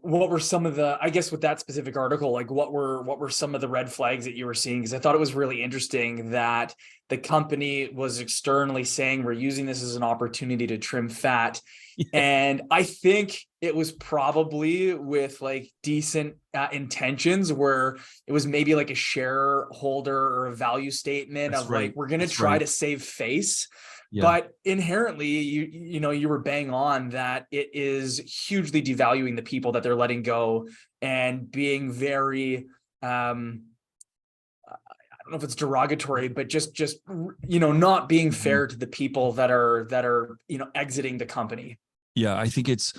What were some of the, I guess with that specific article, like what were some of the red flags that you were seeing? Because I thought it was really interesting that the company was externally saying we're using this as an opportunity to trim fat. Yeah, And I think it was probably with like decent intentions, where it was maybe like a shareholder or a value statement that's of like, right. we're going to That's try right. to save face. Yeah. But inherently, you were bang on that it is hugely devaluing the people that they're letting go, and being very I don't know if it's derogatory, but just not being Mhm. fair to the people that are exiting the company. Yeah, I think it's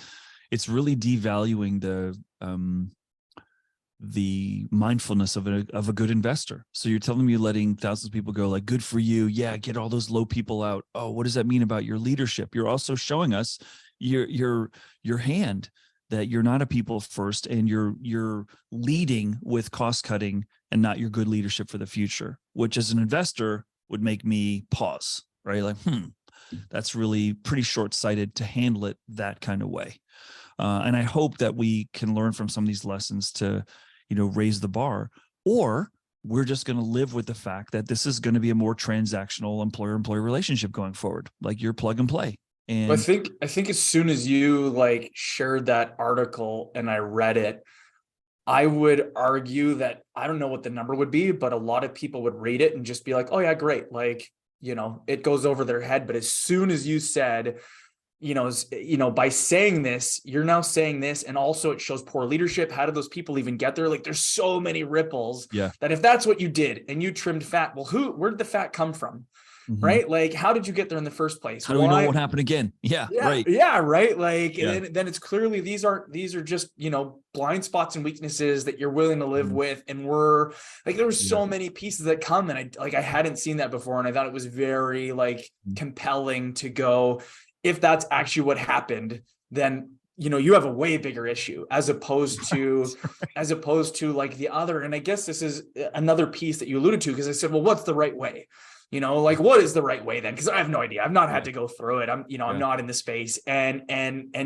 really devaluing the mindfulness of a good investor. So you're telling me letting thousands of people go, like, good for you. Yeah, get all those low people out. Oh, what does that mean about your leadership? You're also showing us your hand that you're not a people first, and you're leading with cost cutting and not your good leadership for the future, which as an investor would make me pause, right? Like, that's really pretty short-sighted to handle it that kind of way. And I hope that we can learn from some of these lessons to, raise the bar, or we're just going to live with the fact that this is going to be a more transactional employer-employee relationship going forward, like your plug and play. I And think I think as soon as you like shared that article and I read it, I would argue that I don't know what the number would be, but a lot of people would read it and just be like, "Oh yeah, great." Like, it goes over their head. But as soon as you said, by saying this, you're now saying this, and also it shows poor leadership. How did those people even get there? Like, there's so many ripples yeah, that if that's what you did and you trimmed fat, well, where did the fat come from? mm-hmm. Right? Like, how did you get there in the first place? How do we know it Why? won't happen again? Yeah, Yeah, right. yeah, right. Like, Yeah, then it's clearly these are just blind spots and weaknesses that you're willing to live mhm. with. And we're like, there were Yeah. so many pieces that come, and I hadn't seen that before, and I thought it was very like Mhm. compelling to go, if that's actually what happened, then you have a way bigger issue, as opposed to like the other. And I guess this is another piece that you alluded to, because I said, well, what's the right way? Like, what is the right way then? Because I have no idea. I've not had Yeah, to go through it. I'm yeah, not in the space. And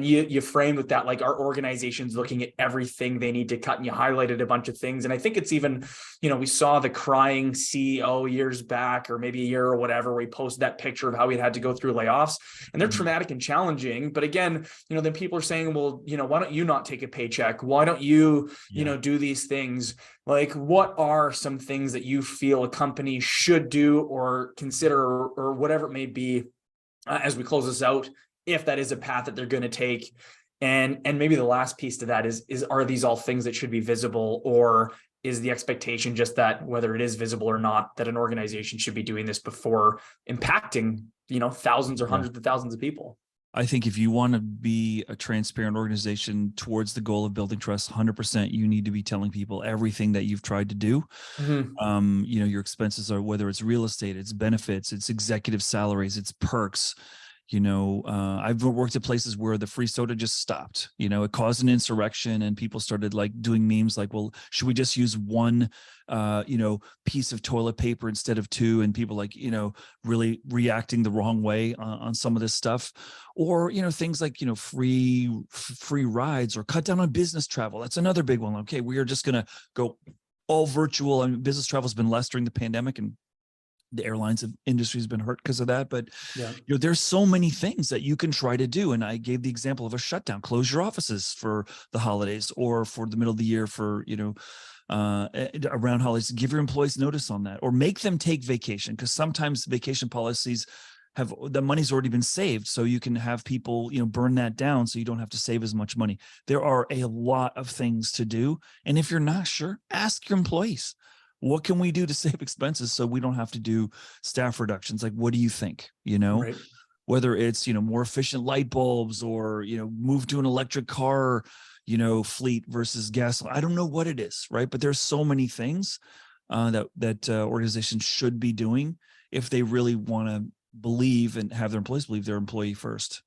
you framed with that, like, our organization's looking at everything they need to cut, and you highlighted a bunch of things. And I think it's even, we saw the crying CEO years back, or maybe a year or whatever, where he posted that picture of how he had to go through layoffs, and they're mhm. traumatic and challenging. But again, then people are saying, well, why don't you not take a paycheck? Why don't you, Yeah. do these things? Like, what are some things that you feel a company should do or consider, or whatever it may be, as we close this out, if that is a path that they're going to take? And maybe the last piece to that is are these all things that should be visible, or is the expectation just that whether it is visible or not, that an organization should be doing this before impacting, thousands or Yeah. hundreds of thousands of people? I think if you want to be a transparent organization towards the goal of building trust, 100%, you need to be telling people everything that you've tried to do. Mm-hmm. Your expenses are, whether it's real estate, it's benefits, it's executive salaries, it's perks. I've worked at places where the free soda just stopped. It caused an insurrection, and people started like doing memes like, well, should we just use one, piece of toilet paper instead of two? And people like, really reacting the wrong way on some of this stuff. Or, things like, free rides, or cut down on business travel. That's another big one. Okay, we are just going to go all virtual. I mean, business travel has been less during the pandemic, and the airlines industry has been hurt because of that. But Yeah. there's so many things that you can try to do. And I gave the example of a shutdown: close your offices for the holidays, or for the middle of the year, for around holidays. Give your employees notice on that, or make them take vacation, because sometimes vacation policies have, the money's already been saved, so you can have people burn that down, so you don't have to save as much money. There are a lot of things to do, and if you're not sure, ask your employees, what can we do to save expenses so we don't have to do staff reductions? Like, what do you think? Right. Whether it's, more efficient light bulbs, or, move to an electric car, fleet versus gas. I don't know what it is, right? But there's so many things that organizations should be doing if they really want to believe and have their employees believe they're employee first.